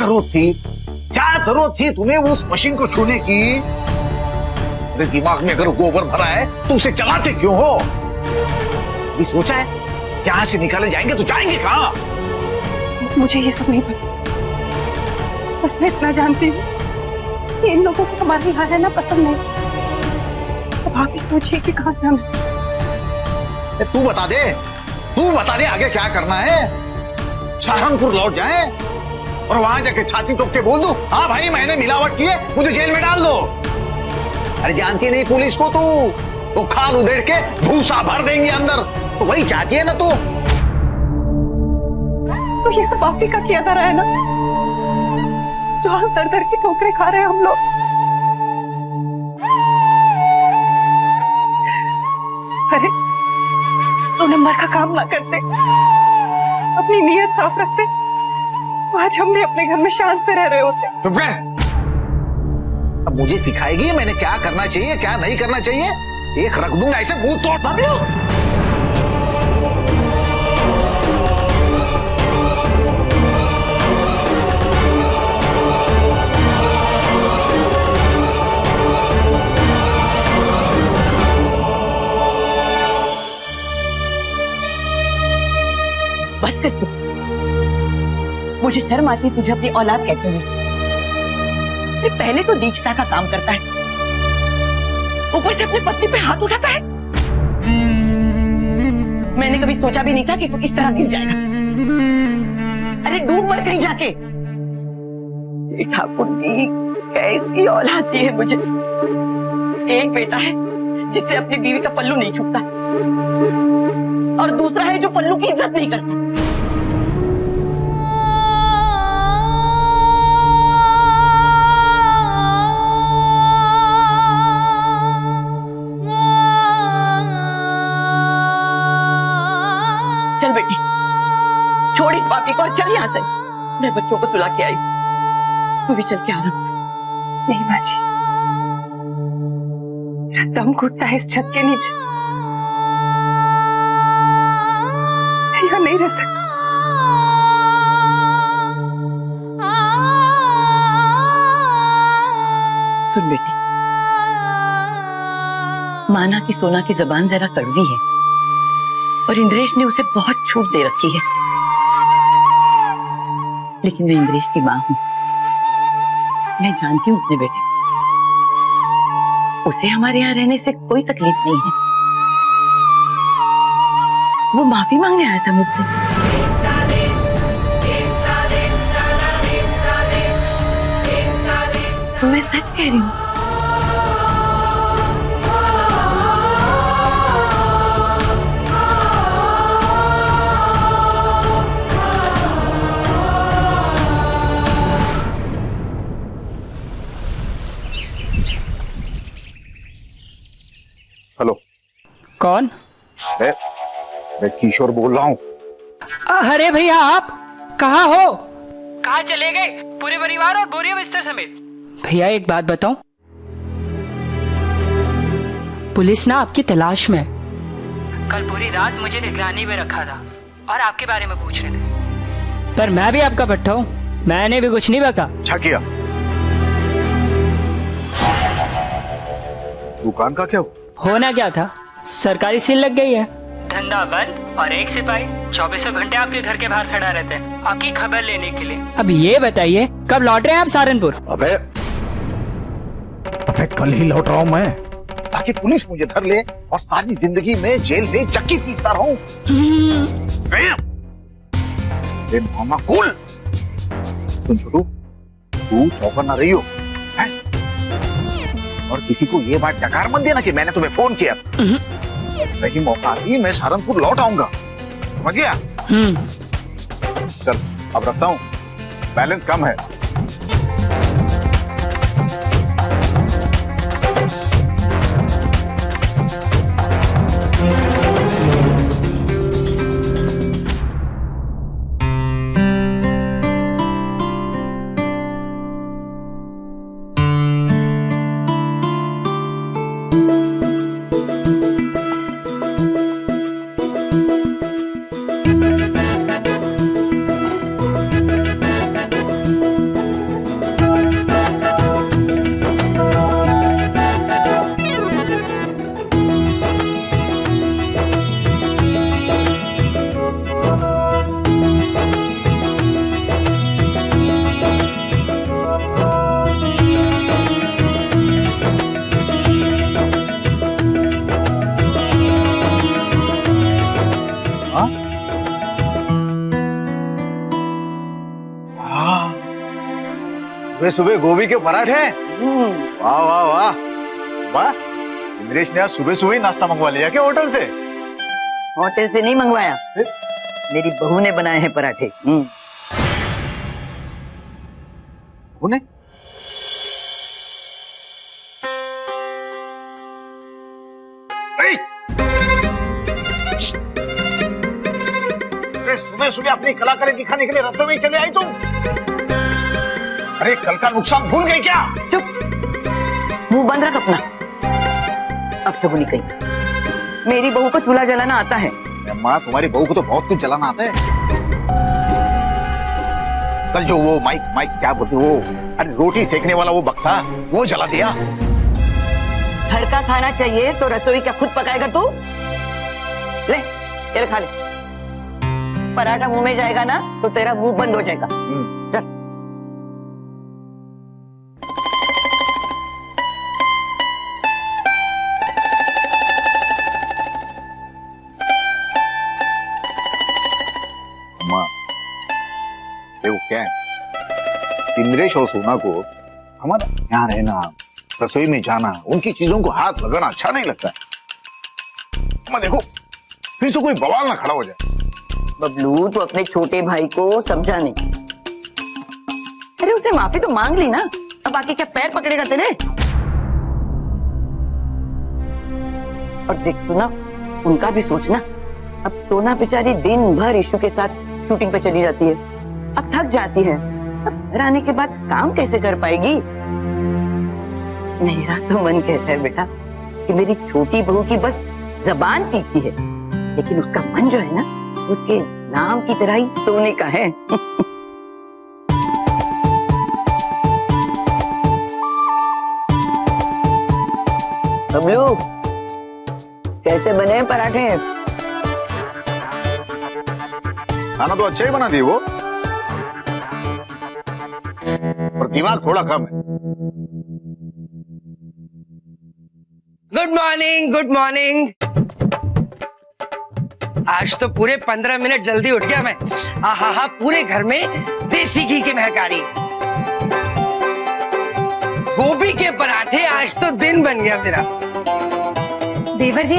जरूरत थी, क्या जरूरत थी तुम्हें उस मशीन को छूने की? तेरे दिमाग में अगर गोबर भरा है तो उसे चलाते क्यों हो? ये सोचा है यहाँ से निकाले जाएंगे तो जाएंगे कहाँ? मुझे ये सब नहीं पता, बस मैं इतना जानती हूँ कि इन लोगों को हमारे यहाँ रहना पसंद नहीं। अब आप ही सोचिए कि कहाँ जाना। तू बता दे आगे क्या करना है। सहारनपुर लौट जाएं और वहां जाके छाती ठोक के बोल दो, हाँ भाई मैंने मिलावट की है, मुझे जेल में डाल दो। अरे जानती नहीं पुलिस को तू, वो खाल उधेड़ के भूसा भर देंगे अंदर, तो वही चाहती है ना तू। तो ये सब आप ही का किया जा रहा है ना, जो आज दर दर की ठोकरें खा रहे हैं हम लोग। अरे 2 नंबर का काम ना करते, अपनी नीयत साफ रखते, तो आज हम भी अपने घर में शांत से रह रहे होते। चुप रह। अब मुझे सिखाएगी मैंने क्या करना चाहिए क्या नहीं करना चाहिए? एक रख दूंगा ऐसे मुंह तोड़। बबलू बस कर तू, मुझे शर्म आती तुझे अपनी औलाद कहते हुए। पहले तो नीचता का काम करता है, ऊपर से अपनी पत्नी पे हाथ उठाता है। मैंने कभी सोचा भी नहीं था कि तू इस तरह गिर जाएगा। अरे डूब मर कहीं जाके। ठाकुर जी कैसी औलाद दी है मुझे। एक बेटा है जिससे अपनी बीवी का पल्लू नहीं छूटता, और दूसरा है जो पल्लू की इज्जत नहीं करता। चल बेटी, छोड़ इस पापी को और चल यहाँ से। मैं बच्चों को सुला के आई, तू भी चल के आराम कर। नहीं माँ जी, मेरा दम घुटता है इस छत के नीचे, मैं यहाँ नहीं रह सकती। सुन बेटी, माना कि सोना की जबान जरा कड़वी है और इंद्रेश ने उसे बहुत छूट दे रखी है, लेकिन मैं इंद्रेश की मां हूं। मैं जानती हूं अपने बेटे, उसे हमारे यहाँ रहने से कोई तकलीफ नहीं है। वो माफी मांगने आया था मुझसे। तो मैं सच कह रही हूँ। हेलो, कौन? मैं किशोर बोल रहा हूँ। अरे भैया आप कहाँ हो? कहाँ चले गए पूरे परिवार और बोरिया बिस्तर समेत? भैया एक बात बताऊं, पुलिस ना आपकी तलाश में। कल पूरी रात मुझे निगरानी में रखा था और आपके बारे में पूछ रहे थे, पर मैं भी आपका पट्टा हूँ, मैंने भी कुछ नहीं बका। अच्छा किया। दुकान का क्या हुआ? होना क्या था, सरकारी सील लग गई है, धंधा बंद और एक सिपाही 24 घंटे आपके घर के बाहर खड़ा रहता है आपकी खबर लेने के लिए। अब ये बताइए कब लौट रहे हैं आप सहारनपुर? अबे कल ही लौट रहा हूँ मैं, ताकि पुलिस मुझे धर ले और सारी जिंदगी में जेल में चक्की पीसता रहूं। मामा कूल। सुन छोटू, तू चौंका ना रही हो है? और किसी को ये बात डकार मत देना कि मैंने तुम्हें फोन किया। सही मौका ही मैं सहारनपुर लौट आऊंगा, समझ गया? चल अब रखता हूँ, बैलेंस कम है। हाँ? हाँ, सुबह सुबह गोभी के पराठे। वाह वाह वाह वाह। इंद्रेश ने आज सुबह सुबह ही नाश्ता मंगवा लिया क्या होटल से? होटल से नहीं मंगवाया, मेरी बहू ने बनाए हैं पराठे। उन्हें सुबह सुबह अपनी कलाकारी दिखाने के लिए रास्ते में ही चले आई तुम? अरे कल का नुकसान भूल गई क्या? चुप, मुंह बंद रख अपना। अब तो नहीं कही, मेरी बहू को चूल्हा जलाना आता है। अम्मा तुम्हारी बहू को तो बहुत कुछ जलाना आता है। कल जो वो माइक क्या बोलते वो, अरे रोटी सेकने वाला वो बक्सा, वो जला दिया। घर का खाना चाहिए तो रसोई क्या खुद पकाएगा तू? ले ये खा ले। पराठा मुंह में जाएगा ना तो तेरा मुंह बंद हो जाएगा। चल। अम्मा देखो क्या है, इंद्रेश और सोना को हमारा यहाँ रहना, रसोई में जाना, उनकी चीजों को हाथ लगाना अच्छा नहीं लगता है। अम्मा देखो फिर से कोई बवाल ना खड़ा हो जाए। बबलू तो अपने छोटे भाई को समझा नहीं। अरे उसने माफी तो मांग ली ना, अब बाकी क्या पैर पकड़ेगा तेरे? और देख तू ना, उनका भी सोचना। अब सोना बेचारी दिन भर ईशु के साथ शूटिंग पे चली जाती है, अब थक जाती है, अब घर आने के बाद काम कैसे कर पाएगी? मेरा तो मन कहता है बेटा कि मेरी छोटी बहू की बस जबान तीखी है, लेकिन उसका मन जो है ना, उसके नाम की तरह ही सोने का है। बबलू कैसे बने पराठे? खाना तो अच्छा ही बना दी वो, पर दिमाग थोड़ा कम है। Good morning, good morning. आज तो पूरे 15 मिनट जल्दी उठ गया मैं। आहा, पूरे घर में देसी घी की महक आ रही है। गोभी के पराठे, आज तो दिन बन गया मेरा। देवर जी,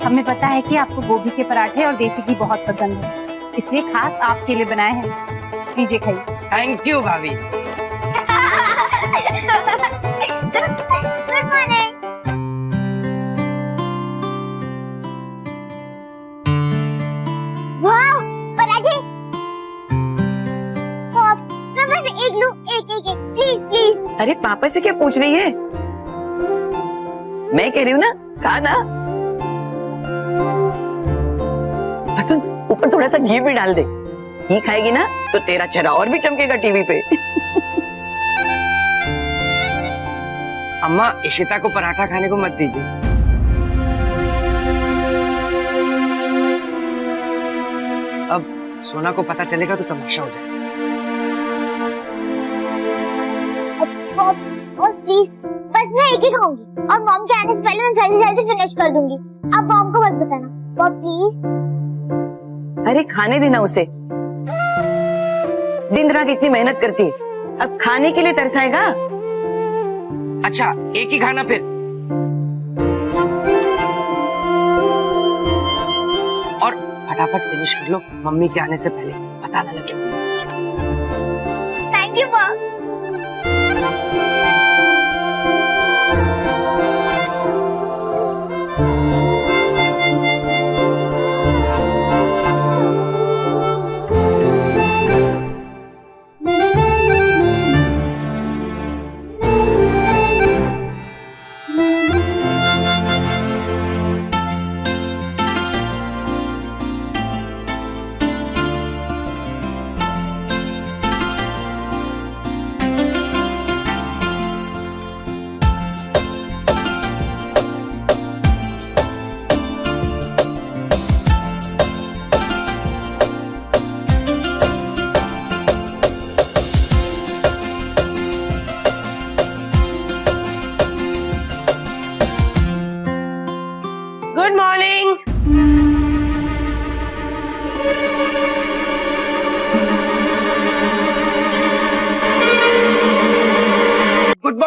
हमें पता है कि आपको गोभी के पराठे और देसी घी बहुत पसंद है, इसलिए खास आपके लिए बनाए हैं। लीजिए खाइए। थैंक यू भाभी। अरे पापा से क्या पूछ रही है? मैं कह रही हूँ ना, खा ना। सुन, ऊपर थोड़ा सा घी भी डाल दे। घी खाएगी ना तो तेरा चेहरा और भी चमकेगा टीवी पे। अम्मा, इशिता को पराठा खाने को मत दीजिए। अब सोना को पता चलेगा तो तमाशा हो जाएगा। प्लीज, बस मैं एक ही खाऊंगी और मॉम के आने से पहले मैं जल्दी जल्दी फिनिश कर दूंगी। अब मॉम को मत बताना, पॉप प्लीज। अरे खाने देना उसे, दिन रात इतनी मेहनत करती है, अब खाने के लिए तरसाएगा। अच्छा, एक ही खाना फिर। और फटाफट फिनिश कर लो, मम्मी के आने से पहले पता न लगे। Thank you pop.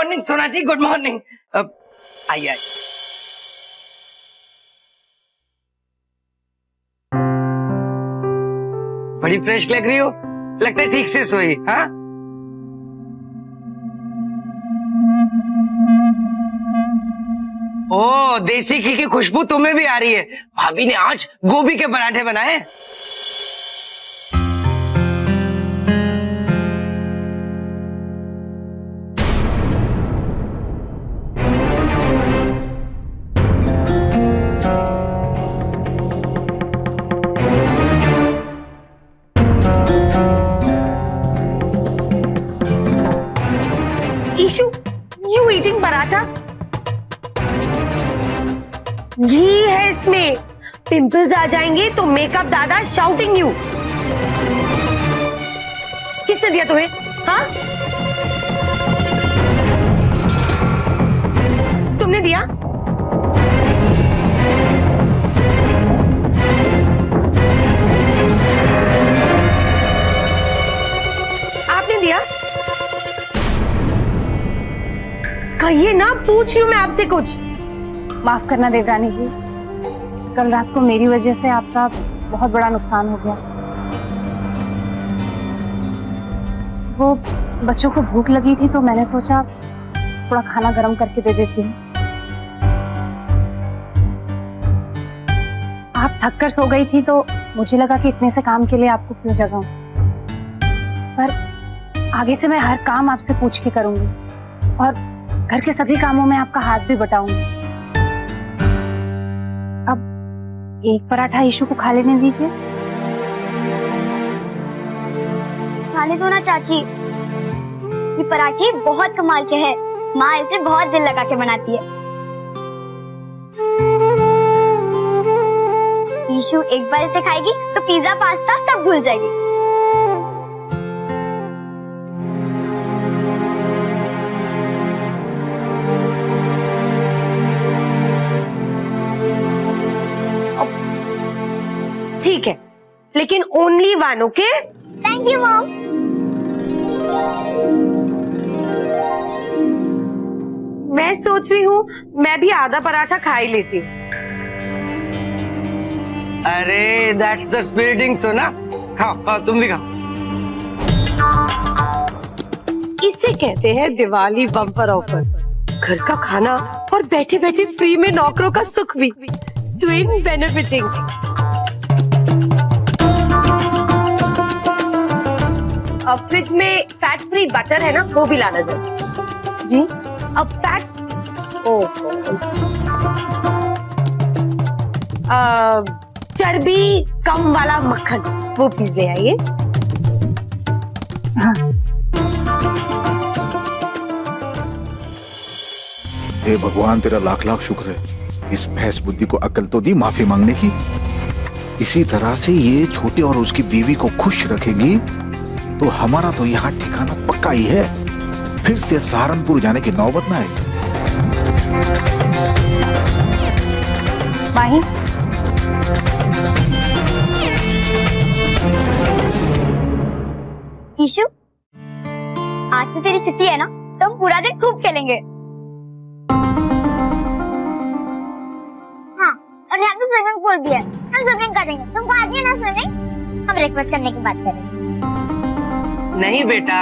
मॉर्निंग सोना जी, गुड मॉर्निंग। आइए आइए। बड़ी फ्रेश लग रही हो, लगता है ठीक से सोई। हाँ, ओ देसी घी की खुशबू तुम्हें भी आ रही है। भाभी ने आज गोभी के पराठे बनाए। Ishu, you eating paratha? घी है इसमें, पिंपल्स आ जाएंगे तो मेकअप दादा शाउटिंग यू। किसने दिया तुम्हें? हाँ, तुमने दिया? आपने दिया? कहिए ना, पूछ रही हूं मैं आपसे कुछ। माफ करना देवरानी जी, कल रात को मेरी वजह से आपका बहुत बड़ा नुकसान हो गया। वो बच्चों को भूख लगी थी तो मैंने सोचा थोड़ा खाना गर्म करके दे देती हूँ। आप थक कर सो गई थी तो मुझे लगा कि इतने से काम के लिए आपको क्यों जगाऊं, पर आगे से मैं हर काम आपसे पूछ के करूंगी और घर के सभी कामों में आपका हाथ भी बटाऊंगी। अब एक पराठा ईशु को खा लेने दीजिए। खाने दो ना चाची, ये पराठे बहुत कमाल के हैं। माँ इसे बहुत दिल लगा के बनाती है। ईशु एक बार इसे खाएगी तो पिज्जा पास्ता सब भूल जाएगी। ठीक है, लेकिन only one, okay? Thank you mom. मैं सोच रही हूँ मैं भी आधा पराठा खा ही लेती हूँ। अरे दैट्स द स्पिरिटिंग सोना। खाओ खाओ, तुम भी खाओ। इसे कहते हैं दिवाली बम्पर ऑफर। घर का खाना और बैठे बैठे फ्री में नौकरों का सुख भी। Twin benefiting. अब फ्रिज में फैट फ्री बटर है ना, वो भी लाना जरूर। जी, अब फैट चर्बी कम वाला मक्खन, वो प्लीज ले आइए। हाँ। हे भगवान, तेरा लाख लाख शुक्र है, इस भैंस बुद्धि को अकल तो दी माफी मांगने की। इसी तरह से ये छोटे और उसकी बीवी को खुश रखेगी तो हमारा तो यहाँ ठिकाना पक्का ही है। फिर से सहारनपुर जाने की नौबत ना आए। माही, ईशु, आज से तेरी छुट्टी है ना, तो हम पूरा दिन खूब खेलेंगे। हाँ, और यहाँ पे स्विमिंग पूल भी है, हम स्विमिंग करेंगे। तुमको आती है ना स्विमिंग? हम ब्रेकफास्ट करने की बात करें। नहीं बेटा,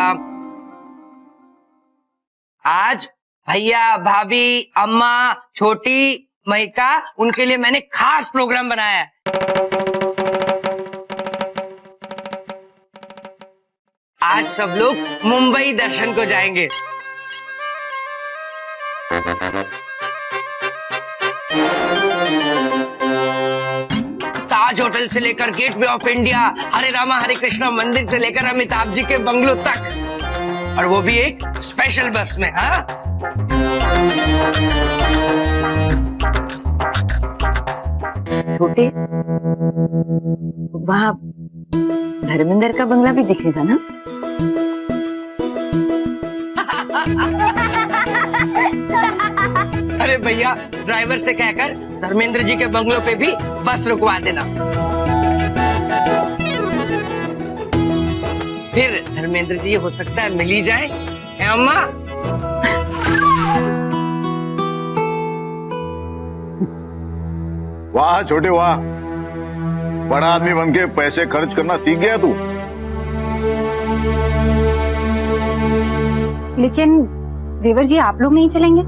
आज भैया भाभी अम्मा छोटी महिका उनके लिए मैंने खास प्रोग्राम बनाया है। आज सब लोग मुंबई दर्शन को जाएंगे। ताज होटल से लेकर गेटवे ऑफ इंडिया, हरे रामा हरे कृष्णा मंदिर से लेकर अमिताभ जी के बंगलो तक, और वो भी एक स्पेशल बस में। हाँ, छोटे, वहाँ धर्मेंद्र का बंगला भी दिखेगा ना? अरे भैया, ड्राइवर से कहकर धर्मेंद्र जी के बंगलों पे भी बस रुकवा देना। फिर धर्मेंद्र जी हो सकता है मिल ही जाए, है अम्मा? वाह छोटे वाह, बड़ा आदमी बन के पैसे खर्च करना सीख गया तू। लेकिन देवर जी आप लोग नहीं चलेंगे?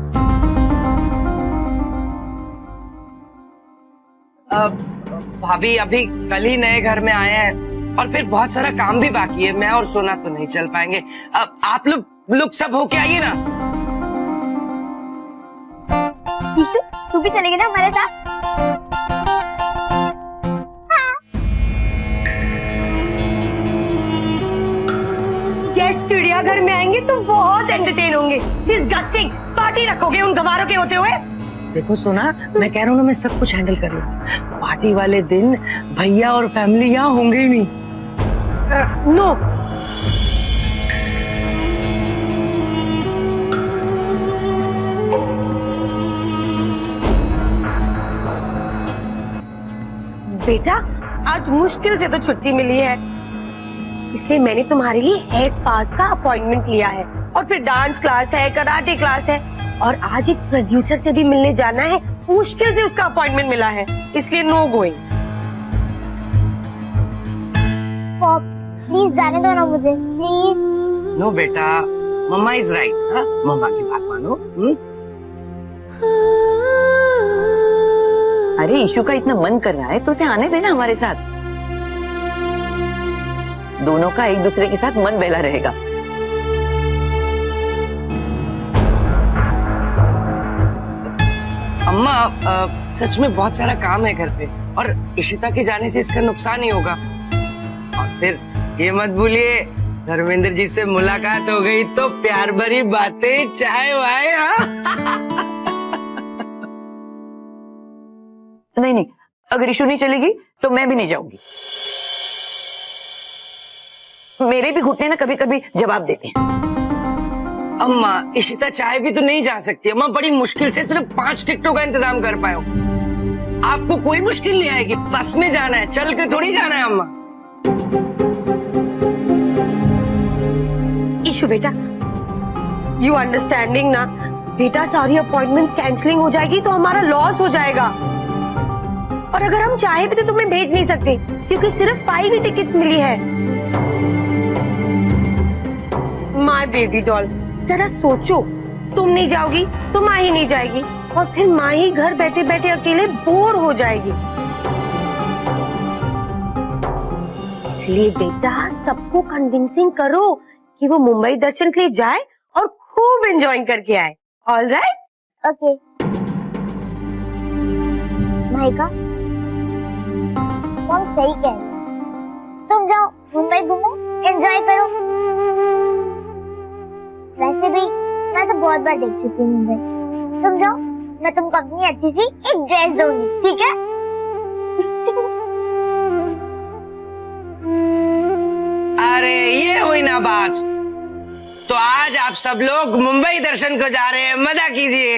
भाभी अभी कल ही नए घर में आए हैं और फिर बहुत सारा काम भी बाकी है। मैं और सोना तो नहीं चल पाएंगे। अब आप लोग सब होके आइए ना। ईशु, तू भी चलेगी ना हमारे साथ? गेस्ट चिड़ियाघर में आएंगे तो बहुत एंटरटेन होंगे। डिस्गस्टिंग पार्टी रखोगे उन गवारों के होते हुए? देखो सोना, मैं कह रहा हूँ ना, मैं सब कुछ हैंडल कर लूंगी। पार्टी वाले दिन भैया और फैमिली यहाँ होंगे ही नहीं। नो, बेटा आज मुश्किल से तो छुट्टी मिली है, इसलिए मैंने तुम्हारे लिए हेयर स्पास का अपॉइंटमेंट लिया है। और फिर डांस क्लास है, कराटे क्लास है, और आज एक प्रोड्यूसर से भी मिलने जाना है। मुश्किल से उसका अपॉइंटमेंट मिला है, इसलिए नो गोइंग। पॉप्स प्लीज जाने दो ना मुझे, प्लीज। नो बेटा, मम्मा इज राइट। मम्मा की बात मानो। अरे ईशु का इतना मन कर रहा है तो उसे आने देना हमारे साथ। दोनों का एक दूसरे के साथ मन बहला रहेगा। अम्मा सच में बहुत सारा काम है घर पे, और इशिता के जाने से इसका नुकसान ही होगा। और फिर ये मत भूलिए, धर्मेंद्र जी से मुलाकात हो गई तो प्यार भरी बातें, चाय वाय। नहीं नहीं, अगर ईशु नहीं चलेगी तो मैं भी नहीं जाऊंगी। मेरे भी घुटने ना कभी कभी जवाब देते हैं। अम्मा इशिता चाहे भी तो नहीं जा सकती। अम्मा बड़ी मुश्किल से सिर्फ 5 टिकटों का इंतजाम कर पाए हो। आपको कोई मुश्किल नहीं आएगी। बस में जाना है, चल के थोड़ी जाना है। अम्मा ईशु बेटा, यू अंडरस्टैंडिंग ना? बेटा सारी अपॉइंटमेंट्स कैंसलिंग हो जाएगी तो हमारा लॉस हो जाएगा। और अगर हम चाहे भी तो तुम्हें भेज नहीं सकते, क्योंकि सिर्फ 5 ही टिकट्स मिली है। माय बेबी डॉल, जरा सोचो, तुम नहीं जाओगी तो माँ ही नहीं जाएगी, और फिर माँ ही घर बैठे बैठे अकेले बोर हो जाएगी। इसलिए बेटा सबको कन्विंसिंग करो कि वो मुंबई दर्शन के लिए जाए और खूब एंजॉय करके आए। All right? ओके भाईका, मॉम सही कह रही है। तुम जाओ मुंबई घूमो, एंजॉय करो। वैसे भी मैं तो बहुत बार देख चुकी हूँ मुंबई। तुम जाओ, मैं तुमको अपनी अच्छी सी एक ड्रेस दूंगी, ठीक है? अरे ये हुई ना बात। तो आज आप सब लोग मुंबई दर्शन को जा रहे हैं, मजा कीजिए।